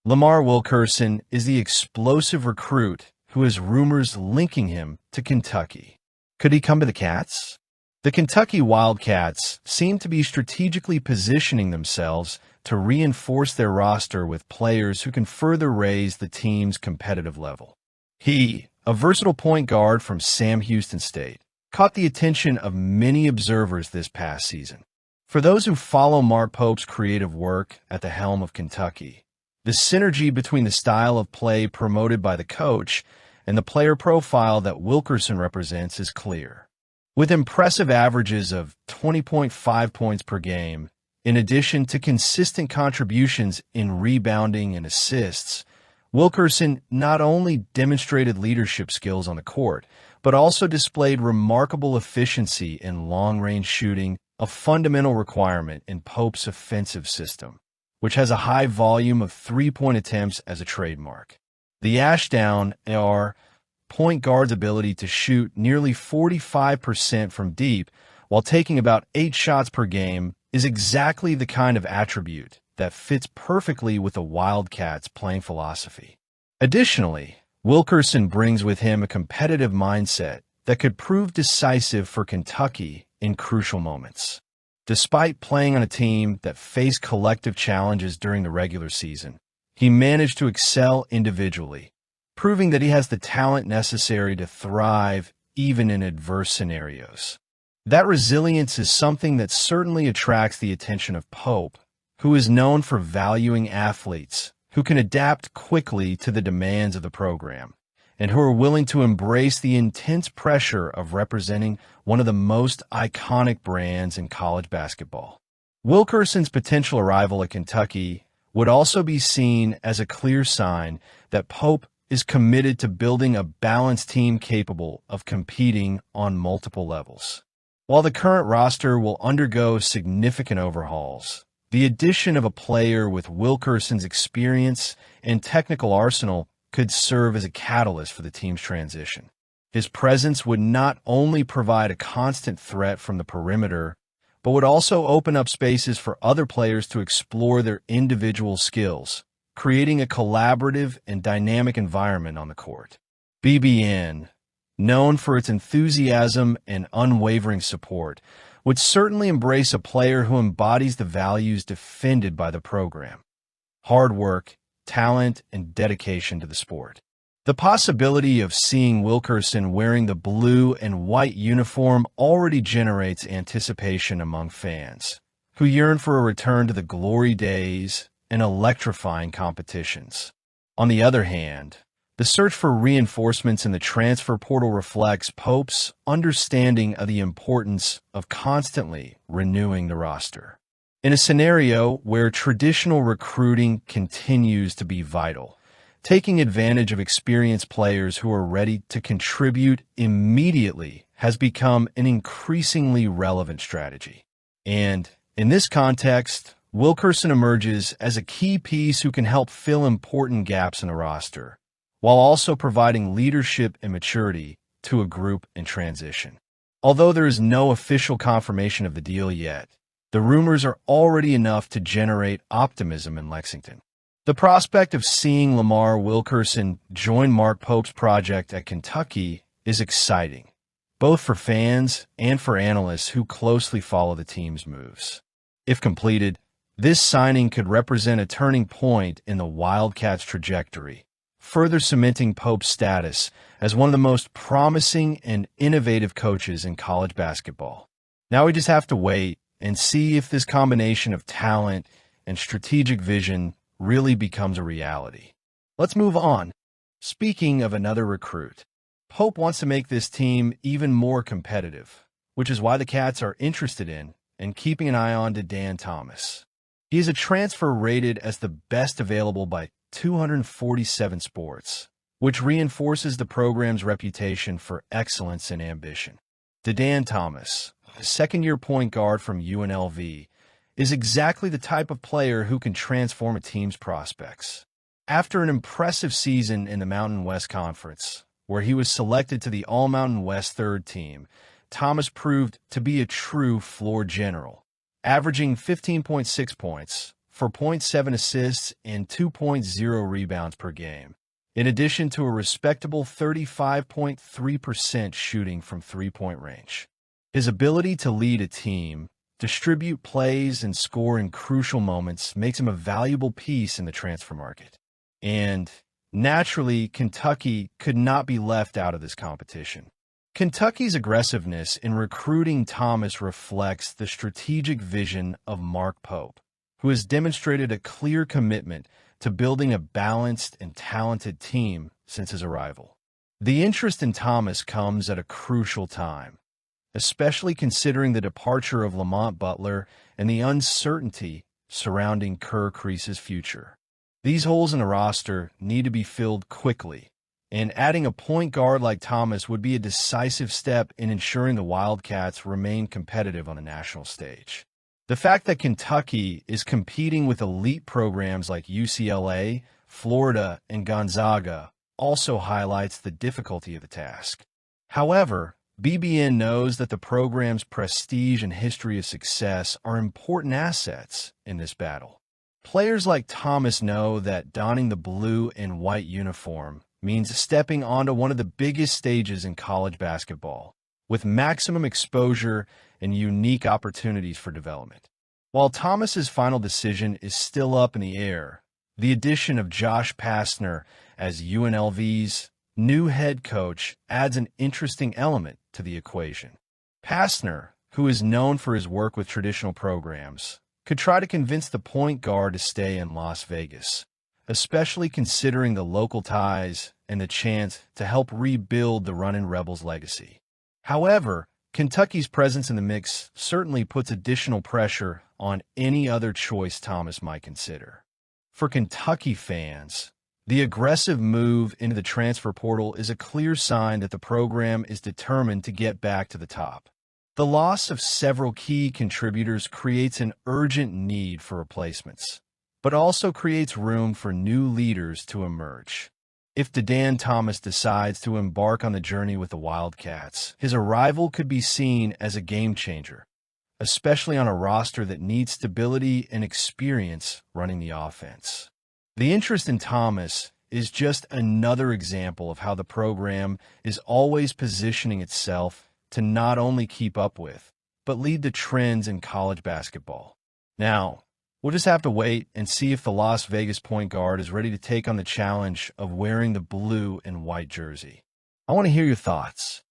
Lamar Wilkerson is the explosive recruit who has rumors linking him to Kentucky. Could he come to the Cats? The Kentucky Wildcats seem to be strategically positioning themselves to reinforce their roster with players who can further raise the team's competitive level. He, a versatile point guard from Sam Houston State, caught the attention of many observers this past season. For those who follow Mark Pope's creative work at the helm of Kentucky, the synergy between the style of play promoted by the coach and the player profile that Wilkerson represents is clear. With impressive averages of 20.5 points per game, in addition to consistent contributions in rebounding and assists, Wilkerson not only demonstrated leadership skills on the court, but also displayed remarkable efficiency in long-range shooting, a fundamental requirement in Pope's offensive system, which has a high volume of three-point attempts as a trademark. The Ashdown, our point guard's ability to shoot nearly 45% from deep while taking about 8 shots per game, is exactly the kind of attribute that fits perfectly with the Wildcats' playing philosophy. Additionally, Wilkerson brings with him a competitive mindset that could prove decisive for Kentucky in crucial moments. Despite playing on a team that faced collective challenges during the regular season, he managed to excel individually, proving that he has the talent necessary to thrive even in adverse scenarios. That resilience is something that certainly attracts the attention of Pope, who is known for valuing athletes who can adapt quickly to the demands of the program, and who are willing to embrace the intense pressure of representing one of the most iconic brands in college basketball. Wilkerson's potential arrival at Kentucky would also be seen as a clear sign that Pope is committed to building a balanced team capable of competing on multiple levels. While the current roster will undergo significant overhauls, the addition of a player with Wilkerson's experience and technical arsenal could serve as a catalyst for the team's transition. His presence would not only provide a constant threat from the perimeter, but would also open up spaces for other players to explore their individual skills, creating a collaborative and dynamic environment on the court. BBN, known for its enthusiasm and unwavering support, would certainly embrace a player who embodies the values defended by the program: hard work, talent, and dedication to the sport. The possibility of seeing Wilkerson wearing the blue and white uniform already generates anticipation among fans, who yearn for a return to the glory days and electrifying competitions. On the other hand, the search for reinforcements in the transfer portal reflects Pope's understanding of the importance of constantly renewing the roster. In a scenario where traditional recruiting continues to be vital, taking advantage of experienced players who are ready to contribute immediately has become an increasingly relevant strategy. And in this context, Wilkerson emerges as a key piece who can help fill important gaps in the roster, while also providing leadership and maturity to a group in transition. Although there is no official confirmation of the deal yet, the rumors are already enough to generate optimism in Lexington. The prospect of seeing Lamar Wilkerson join Mark Pope's project at Kentucky is exciting, both for fans and for analysts who closely follow the team's moves. If completed, this signing could represent a turning point in the Wildcats' trajectory, further cementing Pope's status as one of the most promising and innovative coaches in college basketball. Now we just have to wait and see if this combination of talent and strategic vision really becomes a reality. Let's move on. Speaking of another recruit, Pope wants to make this team even more competitive, which is why the Cats are interested in and keeping an eye on Denan Thomas. He is a transfer rated as the best available by 247 Sports, which reinforces the program's reputation for excellence and ambition. Denan Thomas, a second-year point guard from UNLV, is exactly the type of player who can transform a team's prospects. After an impressive season in the Mountain West Conference, where he was selected to the All-Mountain West third team, Thomas proved to be a true floor general, averaging 15.6 points, for 0.7 assists and 2.0 rebounds per game, in addition to a respectable 35.3% shooting from three-point range. His ability to lead a team, distribute plays, and score in crucial moments makes him a valuable piece in the transfer market. And, naturally, Kentucky could not be left out of this competition. Kentucky's aggressiveness in recruiting Thomas reflects the strategic vision of Mark Pope, who has demonstrated a clear commitment to building a balanced and talented team since his arrival. The interest in Thomas comes at a crucial time, especially considering the departure of Lamont Butler and the uncertainty surrounding Kerr Kriise's future. These holes in the roster need to be filled quickly, and adding a point guard like Thomas would be a decisive step in ensuring the Wildcats remain competitive on a national stage. The fact that Kentucky is competing with elite programs like UCLA, Florida, and Gonzaga also highlights the difficulty of the task. However, BBN knows that the program's prestige and history of success are important assets in this battle. Players like Thomas know that donning the blue and white uniform means stepping onto one of the biggest stages in college basketball, with maximum exposure and unique opportunities for development. While Thomas's final decision is still up in the air, the addition of Josh Pastner as UNLV's new head coach adds an interesting element to the equation. Pastner, who is known for his work with traditional programs, could try to convince the point guard to stay in Las Vegas, especially considering the local ties and the chance to help rebuild the Runnin' Rebels legacy. However, Kentucky's presence in the mix certainly puts additional pressure on any other choice Thomas might consider. For Kentucky fans, the aggressive move into the transfer portal is a clear sign that the program is determined to get back to the top. The loss of several key contributors creates an urgent need for replacements, but also creates room for new leaders to emerge. If Denan Thomas decides to embark on the journey with the Wildcats, his arrival could be seen as a game-changer, especially on a roster that needs stability and experience running the offense. The interest in Thomas is just another example of how the program is always positioning itself to not only keep up with, but lead the trends in college basketball. Now, we'll just have to wait and see if the Las Vegas point guard is ready to take on the challenge of wearing the blue and white jersey. I want to hear your thoughts.